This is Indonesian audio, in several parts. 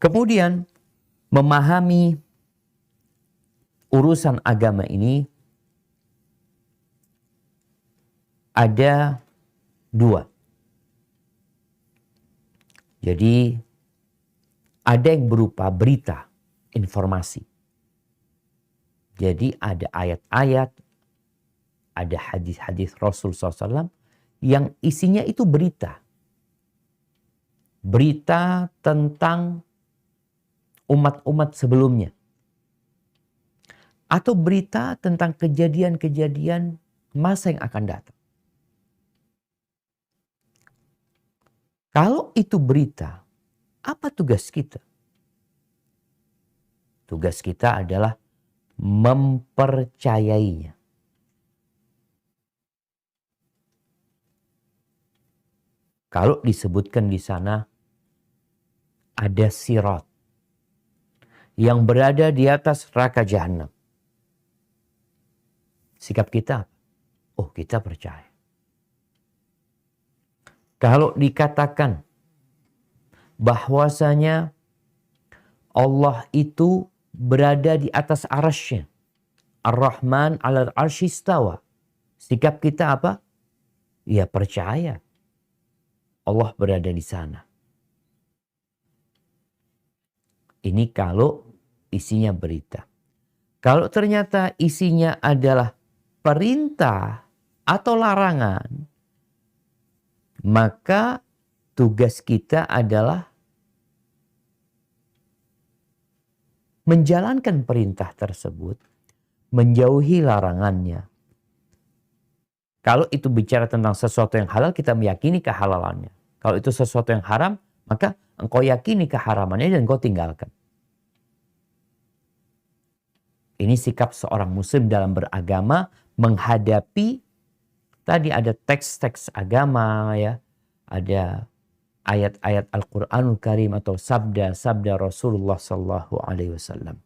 Kemudian memahami urusan agama ini ada dua. Jadi ada yang berupa berita, informasi. Jadi ada ayat-ayat, ada hadis-hadis Rasul SAW yang isinya itu berita. Berita tentang umat-umat sebelumnya. Atau berita tentang kejadian-kejadian masa yang akan datang. Kalau itu berita, apa tugas kita? Tugas kita adalah mempercayainya. Kalau disebutkan di sana ada sirat yang berada di atas neraka jahanam. Sikap kita, oh kita percaya. Kalau dikatakan bahwasanya Allah itu berada di atas arasy-Nya, Ar-Rahman 'alal 'arsy istawa. Sikap kita apa? Ya percaya Allah berada di sana. Ini kalau isinya berita. Kalau ternyata isinya adalah perintah atau larangan, maka tugas kita adalah menjalankan perintah tersebut, menjauhi larangannya. Kalau itu bicara tentang sesuatu yang halal, kita meyakini kehalalannya. Kalau itu sesuatu yang haram, maka engkau yakini keharamannya dan engkau tinggalkan. Ini sikap seorang muslim dalam beragama menghadapi tadi ada teks-teks agama ya, ada ayat-ayat Al-Qur'anul Karim atau sabda-sabda Rasulullah sallallahu alaihi wasallam.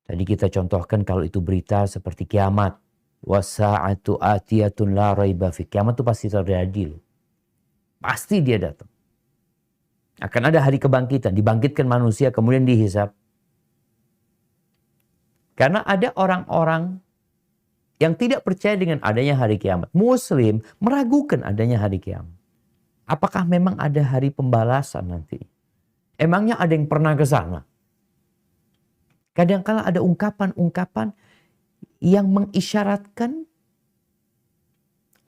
Tadi kita contohkan kalau itu berita seperti kiamat, wasa'atu atiyatun la raiba fi. Kiamat itu pasti terjadi loh. Pasti dia datang. Akan ada hari kebangkitan, dibangkitkan manusia kemudian dihisab. Karena ada orang-orang yang tidak percaya dengan adanya hari kiamat. Muslim meragukan adanya hari kiamat. Apakah memang ada hari pembalasan nanti? Emangnya ada yang pernah ke sana? Kadang-kala ada ungkapan-ungkapan yang mengisyaratkan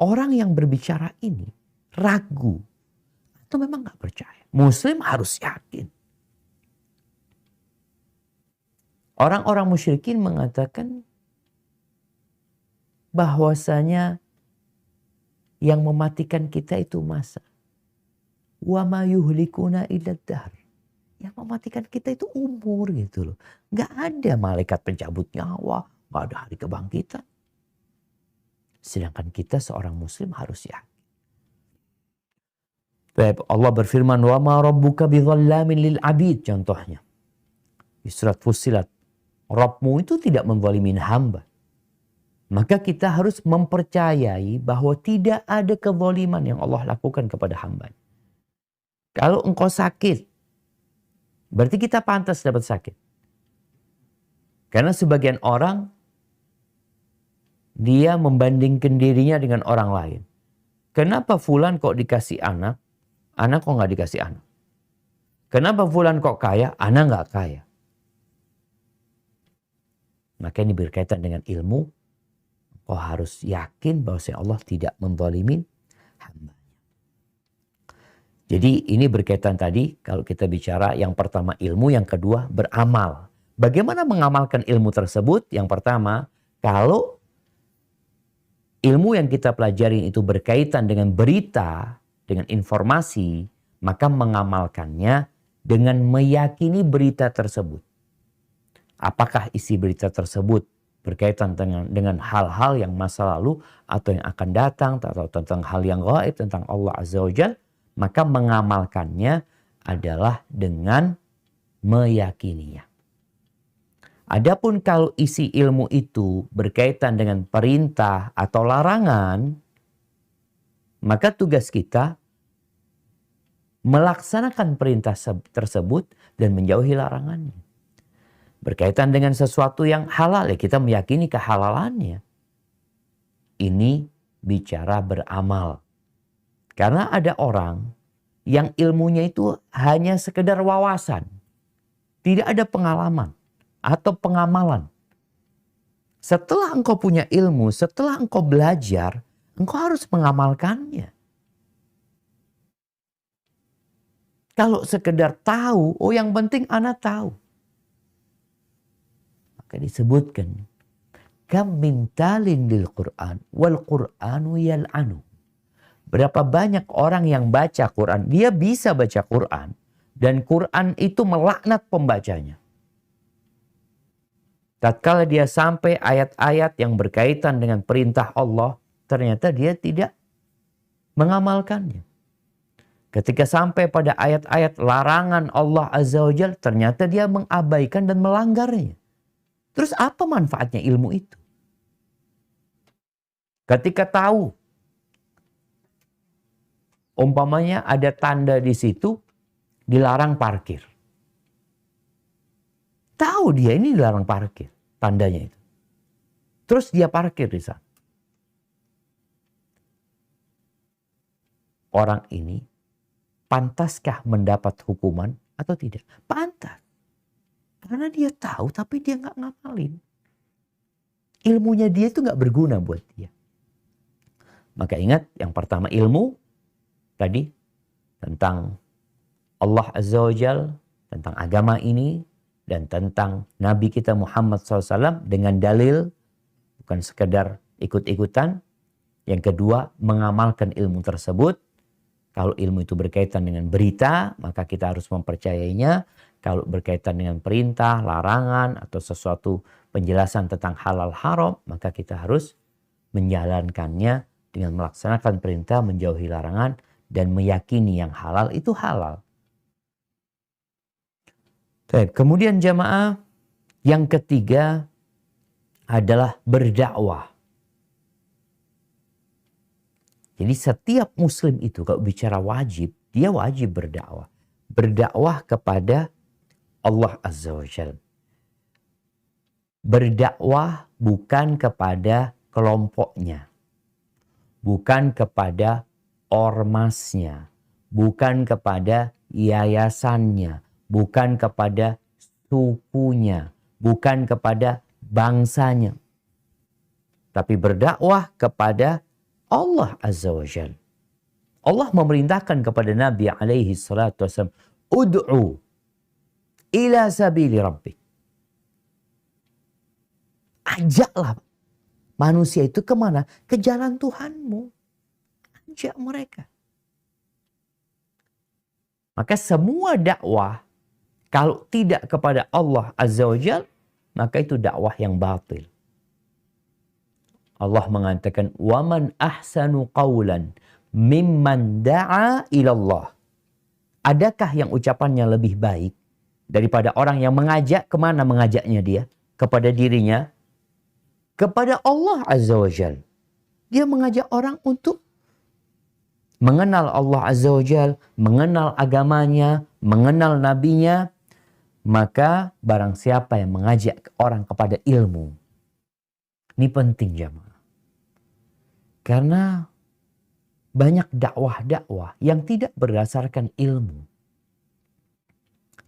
orang yang berbicara ini ragu. Atau memang gak percaya. Muslim harus yakin. Orang-orang musyrikin mengatakan bahwasanya yang mematikan kita itu masa. Wa ma yuhlikuna illa dahr. Yang mematikan kita itu umur gitu loh. Gak ada malaikat pencabut nyawa. Gak ada hari kebangkitan. Sedangkan kita seorang muslim harus yakin. Allah berfirman, wa ma rabbuka bidhallamin lil abid. Contohnya. Di surat Fussilat. Rabbmu itu tidak menzalimin hamba. Maka kita harus mempercayai bahwa tidak ada kezaliman yang Allah lakukan kepada hamba. Kalau engkau sakit, berarti kita pantas dapat sakit. Karena sebagian orang, dia membandingkan dirinya dengan orang lain. Kenapa fulan kok dikasih anak kok nggak dikasih anak? Kenapa fulan kok kaya, anak nggak kaya? Maka ini berkaitan dengan ilmu. Kau harus yakin bahwa Allah tidak menzalimin hamba. Jadi ini berkaitan tadi kalau kita bicara yang pertama ilmu, yang kedua beramal. Bagaimana mengamalkan ilmu tersebut? Yang pertama, kalau ilmu yang kita pelajari itu berkaitan dengan berita, dengan informasi, maka mengamalkannya dengan meyakini berita tersebut. Apakah isi berita tersebut berkaitan dengan hal-hal yang masa lalu atau yang akan datang atau tentang hal yang gaib tentang Allah Azza wa Jalla, maka mengamalkannya adalah dengan meyakininya. Adapun kalau isi ilmu itu berkaitan dengan perintah atau larangan, maka tugas kita melaksanakan perintah tersebut dan menjauhi larangannya. Berkaitan dengan sesuatu yang halal, ya kita meyakini kehalalannya. Ini bicara beramal. Karena ada orang yang ilmunya itu hanya sekedar wawasan. Tidak ada pengalaman atau pengamalan. Setelah engkau punya ilmu, setelah engkau belajar, engkau harus mengamalkannya. Kalau sekedar tahu, oh yang penting ana tahu. Maka disebutkan, kam min talin lil Qur'an wal Qur'anu yal'anu. Berapa banyak orang yang baca Quran, dia bisa baca Quran dan Quran itu melaknat pembacanya. Tatkala dia sampai ayat-ayat yang berkaitan dengan perintah Allah, ternyata dia tidak mengamalkannya. Ketika sampai pada ayat-ayat larangan Allah Azza wa Jalla, ternyata dia mengabaikan dan melanggarnya. Terus apa manfaatnya ilmu itu? Ketika tahu, umpamanya ada tanda di situ, dilarang parkir. Tahu dia ini dilarang parkir, tandanya itu. Terus dia parkir di sana. Orang ini pantaskah mendapat hukuman atau tidak? Pantas. Karena dia tahu tapi dia nggak ngamalin. Ilmunya dia itu nggak berguna buat dia. Maka ingat, yang pertama ilmu tadi tentang Allah Azza wa Jal, tentang agama ini, dan tentang Nabi kita Muhammad SAW dengan dalil, bukan sekedar ikut-ikutan. Yang kedua, mengamalkan ilmu tersebut. Kalau ilmu itu berkaitan dengan berita, maka kita harus mempercayainya. Kalau berkaitan dengan perintah, larangan, atau sesuatu penjelasan tentang halal haram, maka kita harus menjalankannya dengan melaksanakan perintah, menjauhi larangan, dan meyakini yang halal itu halal. Kemudian jamaah, yang ketiga adalah berdakwah. Jadi setiap muslim itu kalau bicara wajib, dia wajib berdakwah. Berdakwah kepada Allah Azza wa Jalla. Berdakwah bukan kepada kelompoknya. Bukan kepada ormasnya. Bukan kepada yayasannya. Bukan kepada sukunya. Bukan kepada bangsanya. Tapi berdakwah kepada Allah Azza wa Jalla. Allah memerintahkan kepada Nabi alaihi salatu wasallam, ud'u ila sabili rabbik. Ajaklah manusia itu kemana? Ke jalan Tuhanmu. Ajak mereka. Maka semua dakwah, kalau tidak kepada Allah Azza wa Jalla, maka itu dakwah yang batil. Allah mengatakan, وَمَنْ أَحْسَنُ قَوْلًا مِمَّنْ دَعَى إِلَى اللَّهِ. Adakah yang ucapannya lebih baik daripada orang yang mengajak, kemana mengajaknya dia? Kepada dirinya? Kepada Allah Azza wa Jal. Dia mengajak orang untuk mengenal Allah Azza wa Jal, mengenal agamanya, mengenal nabinya. Maka barang siapa yang mengajak orang kepada ilmu. Ini penting jamaah. Karena banyak dakwah-dakwah yang tidak berdasarkan ilmu.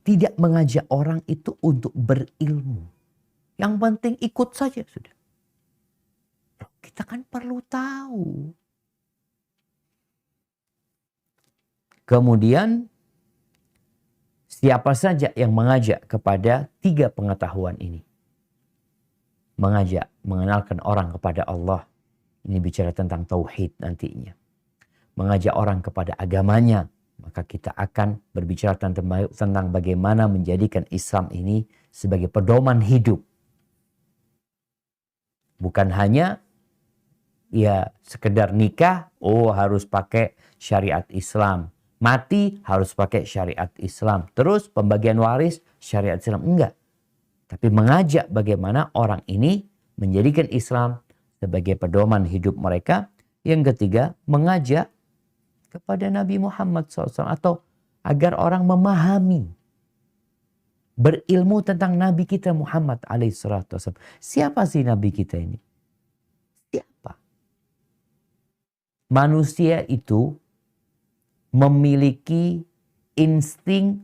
Tidak mengajak orang itu untuk berilmu. Yang penting ikut saja sudah. Kita kan perlu tahu. Kemudian siapa saja yang mengajak kepada 3 pengetahuan ini. Mengajak, mengenalkan orang kepada Allah. Ini bicara tentang tauhid nantinya. Mengajak orang kepada agamanya. Maka kita akan berbicara tentang bagaimana menjadikan Islam ini sebagai pedoman hidup. Bukan hanya ya sekedar nikah, oh harus pakai syariat Islam. Mati harus pakai syariat Islam. Terus pembagian waris syariat Islam. Enggak. Tapi mengajak bagaimana orang ini menjadikan Islam sebagai pedoman hidup mereka. Yang ketiga, mengajak kepada Nabi Muhammad SAW atau agar orang memahami, berilmu tentang Nabi kita Muhammad alaihissalam. Siapa sih Nabi kita ini? Siapa? Manusia itu memiliki insting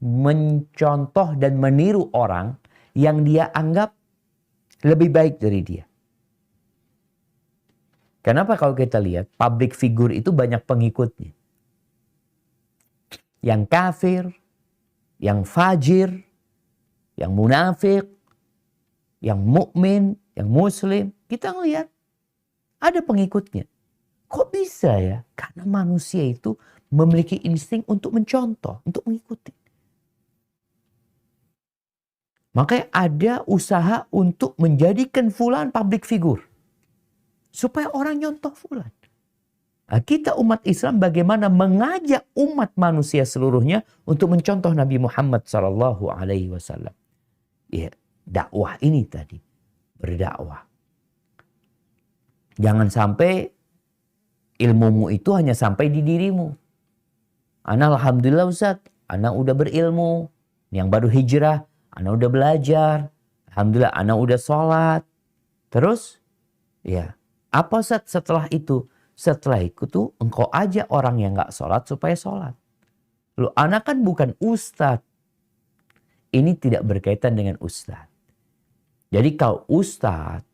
mencontoh dan meniru orang yang dia anggap lebih baik dari dia. Kenapa kalau kita lihat public figure itu banyak pengikutnya? Yang kafir, yang fajir, yang munafik, yang mukmin, yang muslim, kita ngelihat ada pengikutnya. Kok bisa ya? Karena manusia itu memiliki insting untuk mencontoh, untuk mengikuti. Makanya ada usaha untuk menjadikan fulan public figure. Supaya orang nyontoh fulan. Nah, kita umat Islam bagaimana mengajak umat manusia seluruhnya untuk mencontoh Nabi Muhammad SAW. Ya, dakwah ini tadi. Berdakwah. Jangan sampai ilmumu itu hanya sampai di dirimu. Ana alhamdulillah Ustaz, ana udah berilmu. Yang baru hijrah, ana udah belajar. Alhamdulillah ana udah sholat. Terus, ya, apa Ustaz setelah itu? Setelah itu tuh engkau ajak orang yang gak sholat supaya sholat. Loh, ana kan bukan ustadz. Ini tidak berkaitan dengan ustadz. Jadi kalau ustadz,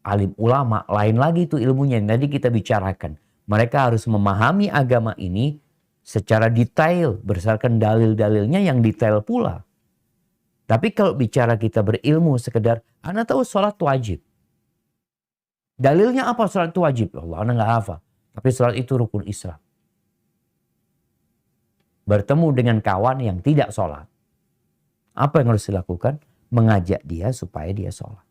alim ulama, lain lagi tuh ilmunya yang tadi kita bicarakan. Mereka harus memahami agama ini secara detail, berdasarkan dalil-dalilnya yang detail pula. Tapi kalau bicara kita berilmu sekedar, ana tahu sholat wajib. Dalilnya apa sholat itu wajib? Allah, ana nggak hafal. Tapi sholat itu rukun Islam. Bertemu dengan kawan yang tidak sholat. Apa yang harus dilakukan? Mengajak dia supaya dia sholat.